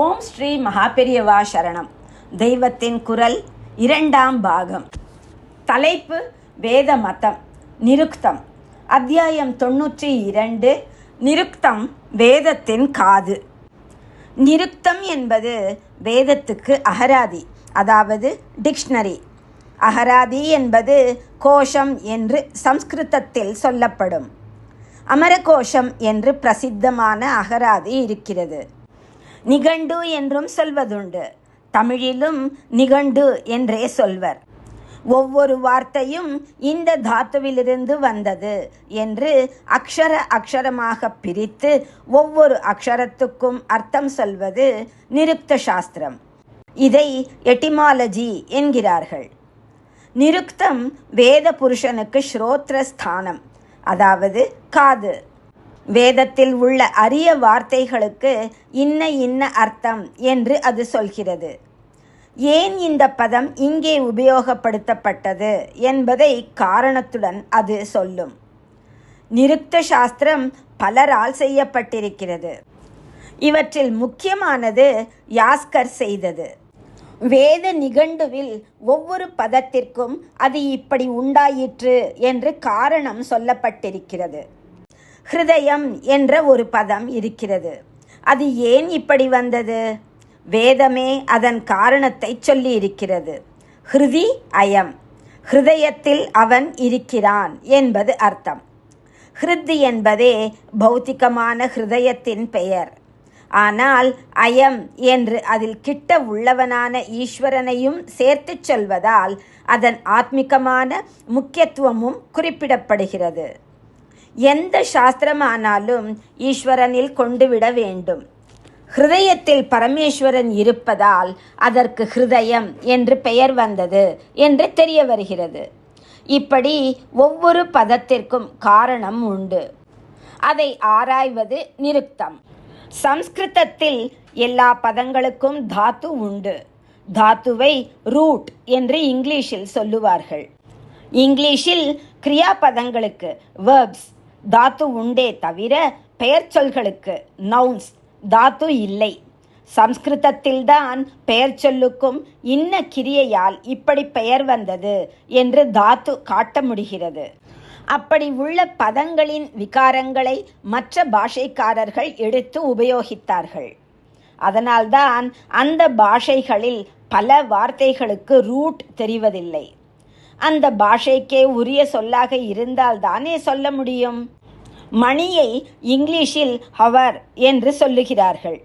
ஓம் ஸ்ரீ மகாபெரியவா சரணம். தெய்வத்தின் குரல் இரண்டாம் பாகம். தலைப்பு வேத மதம். நிருக்தம். அத்தியாயம் 92. நிருக்தம் வேதத்தின் காது. நிருக்தம் என்பது வேதத்துக்கு அகராதி, அதாவது டிக்ஷனரி. அகராதி என்பது கோஷம் என்று சம்ஸ்கிருதத்தில் சொல்லப்படும். அமரகோஷம் என்று பிரசித்தமான அகராதி இருக்கிறது. நிகண்டு என்றும் சொல்வதுண்டு. தமிழிலும் நிகண்டு என்றே சொல்வர். ஒவ்வொரு வார்த்தையும் இந்த தாத்துவிலிருந்து வந்தது என்று அக்ஷரமாக பிரித்து ஒவ்வொரு அக்ஷரத்துக்கும் அர்த்தம் சொல்வது நிருக்த சாஸ்திரம். இதை எட்டிமாலஜி என்கிறார்கள். நிருக்தம் வேத புருஷனுக்கு ஸ்ரோத்ரஸ்தானம், அதாவது காது. வேதத்தில் உள்ள அரிய வார்த்தைகளுக்கு இன்ன அர்த்தம் என்று அது சொல்கிறது. ஏன் இந்த பதம் இங்கே உபயோகப்படுத்தப்பட்டது என்பதை காரணத்துடன் அது சொல்லும். நிருக்த சாஸ்திரம் பலரால் செய்யப்பட்டிருக்கிறது. இவற்றில் முக்கியமானது யாஸ்கர் செய்தது. வேத நிகண்டுவில் ஒவ்வொரு பதத்திற்கும் அது இப்படி உண்டாயிற்று என்று காரணம் சொல்லப்பட்டிருக்கிறது. ஹிருதயம் என்ற ஒரு பதம் இருக்கிறது. அது ஏன் இப்படி வந்தது? வேதமே அதன் காரணத்தை சொல்லி இருக்கிறது. ஹிருதி அயம், ஹிருதயத்தில் அவன் இருக்கிறான் என்பது அர்த்தம். ஹிருதி என்பதே பௌத்திகமான ஹிருதயத்தின் பெயர். ஆனால் அயம் என்று அதில் கிட்ட உள்ளவனான ஈஸ்வரனையும் சேர்த்து சொல்வதால் அதன் ஆத்மிகமான முக்கியத்துவமும் குறிப்பிடப்படுகிறது. எந்த சாஸ்திரமானாலும் ஈஸ்வரனில் கொண்டு விட வேண்டும். ஹிருதயத்தில் பரமேஸ்வரன் இருப்பதால் அதற்கு ஹிருதயம் என்று பெயர் வந்தது என்று தெரிய வருகிறது. இப்படி ஒவ்வொரு பதத்திற்கும் காரணம் உண்டு. அதை ஆராய்வது நிருக்தம். சம்ஸ்கிருதத்தில் எல்லா பதங்களுக்கும் தாத்து உண்டு. தாத்துவை ரூட் என்று இங்கிலீஷில் சொல்லுவார்கள். இங்கிலீஷில் கிரியாபதங்களுக்கு வேர்ப்ஸ் தாத்து உண்டே தவிர பெயர் சொல்களுக்கு நவுன்ஸ் தாத்து இல்லை. சம்ஸ்கிருதத்தில்தான் பெயர் சொல்லுக்கும் இன்ன கிரியையால் இப்படி பெயர் வந்தது என்று தாத்து காட்ட முடிகிறது. அப்படி உள்ள பதங்களின் விகாரங்களை மற்ற பாஷைக்காரர்கள் எடுத்து உபயோகித்தார்கள். அதனால்தான் அந்த பாஷைகளில் பல வார்த்தைகளுக்கு ரூட் தெரிவதில்லை. அந்த பாஷைக்கே உரிய சொல்லாக இருந்தால் தானே சொல்ல முடியும். மணியை இங்கிலீஷில் ஹவர் என்று சொல்லுகிறார்கள்.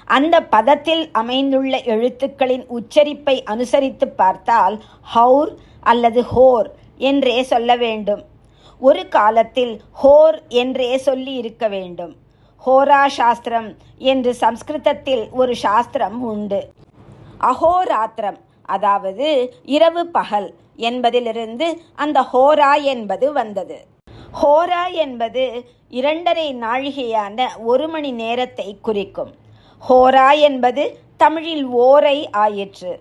அந்த பதத்தில் அமைந்துள்ள எழுத்துக்களின் உச்சரிப்பை அனுசரித்து பார்த்தால் ஹவுர் அல்லது ஹோர் என்றே சொல்ல வேண்டும். ஒரு காலத்தில் ஹோர் என்றே சொல்லி இருக்க வேண்டும். ஹோரா சாஸ்திரம் என்று சம்ஸ்கிருதத்தில் ஒரு சாஸ்திரம் உண்டு. அஹோராத்திரம், அதாவது இரவு பகல் என்பதிலிருந்து அந்த ஹோரா என்பது வந்தது. ஹோரா என்பது 2.5 நாழிகையான 1 மணி நேரத்தை குறிக்கும். ஹோரா என்பது தமிழில் ஓரை ஆயிற்று.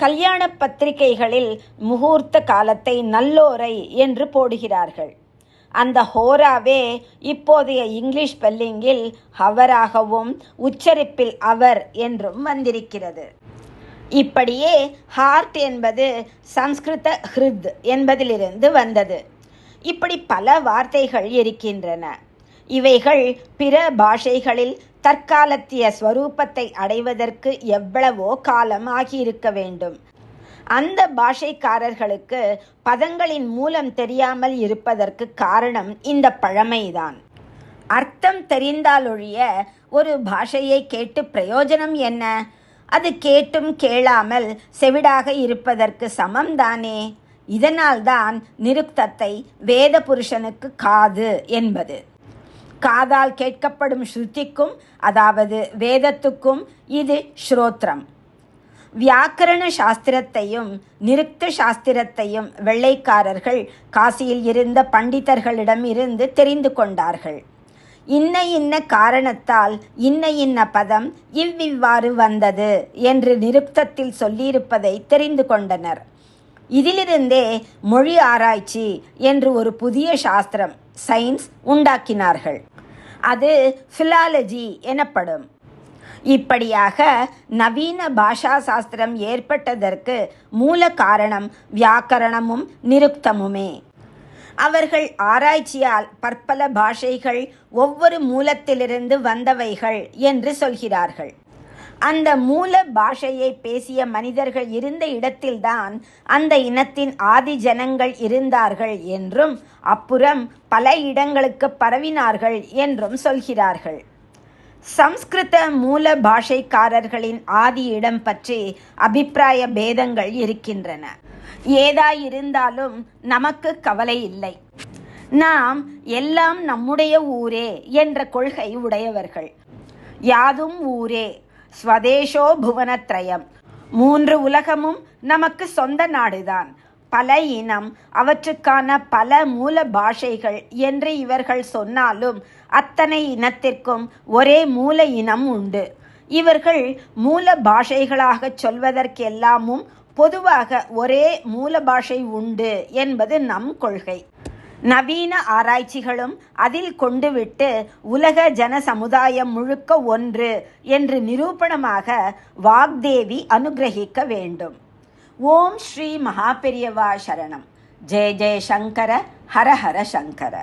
கல்யாண பத்திரிகைகளில் முகூர்த்த காலத்தை நல்லோரை என்று போடுகிறார்கள். அந்த ஹோராவே இப்போதைய இங்கிலீஷ் ஸ்பெல்லிங்கில் ஹவராகவும் உச்சரிப்பில் அவர் என்றும் வந்திருக்கிறது. இப்படியே ஹார்ட் என்பது சம்ஸ்கிருத ஹிருத் என்பதிலிருந்து வந்தது. இப்படி பல வார்த்தைகள் இருக்கின்றன. இவைகள் பிற பாஷைகளில் தற்காலத்திய ஸ்வரூபத்தை அடைவதற்கு எவ்வளவோ காலம் ஆகியிருக்க வேண்டும். அந்த பாஷைக்காரர்களுக்கு பதங்களின் மூலம் தெரியாமல் இருப்பதற்கு காரணம் இந்த பழமைதான். அர்த்தம் தெரிந்தாலொழிய ஒரு பாஷையை கேட்டு பிரயோஜனம் என்ன? அது கேட்டும் கேளாமல் செவிடாக இருப்பதற்கு சமம்தானே. இதனால்தான் நிருக்தத்தை வேத புருஷனுக்கு காது என்பது. காதால் கேட்கப்படும் ஸ்ருதிக்கும், அதாவது வேதத்துக்கும் இது ஸ்ரோத்ரம். வியாக்கரண சாஸ்திரத்தையும் நிருக்த சாஸ்திரத்தையும் வெள்ளைக்காரர்கள் காசியில் இருந்த பண்டிதர்களிடம் இருந்து தெரிந்து கொண்டார்கள். இன்ன காரணத்தால் இன்ன பதம் இவ்வாறு வந்தது என்று நிருக்தத்தில் சொல்லியிருப்பதை தெரிந்து கொண்டனர். இதிலிருந்தே மொழி ஆராய்ச்சி என்று ஒரு புதிய சாஸ்திரம், சயின்ஸ் உண்டாக்கினார்கள். அது ஃபிலாலஜி எனப்படும். இப்படியாக நவீன பாஷா சாஸ்திரம் ஏற்பட்டதற்கு மூல காரணம் வியாக்கரணமும் நிருக்தமுமே. அவர்கள் ஆராய்ச்சியால் பற்பல பாஷைகள் ஒவ்வொரு மூலத்திலிருந்து வந்தவைகள் என்று சொல்கிறார்கள். அந்த மூல பாஷையை பேசிய மனிதர்கள் இருந்த இடத்தில்தான் அந்த இனத்தின் ஆதி ஜனங்கள் இருந்தார்கள் என்றும் அப்புறம் பல இடங்களுக்கு பரவினார்கள் என்றும் சொல்கிறார்கள். சம்ஸ்கிருத மூல பாஷைக்காரர்களின் ஆதி இடம் பற்றி அபிப்பிராய பேதங்கள் இருக்கின்றன. ஏதாயிருந்தாலும் நமக்கு கவலை இல்லை. நாம் எல்லாம் நம்முடைய ஊரே என்ற கொள்கை உடையவர்கள். யாதும் ஊரே, ஸ்வதேசோ புவனத்ரயம், 3 உலகமும் நமக்கு சொந்த நாடுதான். பல இனம், அவற்றுக்கான பல மூல பாஷைகள் என்று இவர்கள் சொன்னாலும் அத்தனை இனத்திற்கும் ஒரே மூல இனம் உண்டு. இவர்கள் மூல பாஷைகளாக சொல்வதற்கெல்லாமும் பொதுவாக ஒரே மூல பாஷை உண்டு என்பது நம் கொள்கை. நவீன ஆராய்ச்சிகளும் அதில் கொண்டுவிட்டு உலக ஜன சமுதாயம் முழுக்க ஒன்று என்று நிரூபணமாக வாக்தேவி அனுகிரகிக்க வேண்டும். ஓம் ஸ்ரீ மகாபெரியவா சரணம். ஜெய ஜெய சங்கர, ஹர ஹர சங்கர.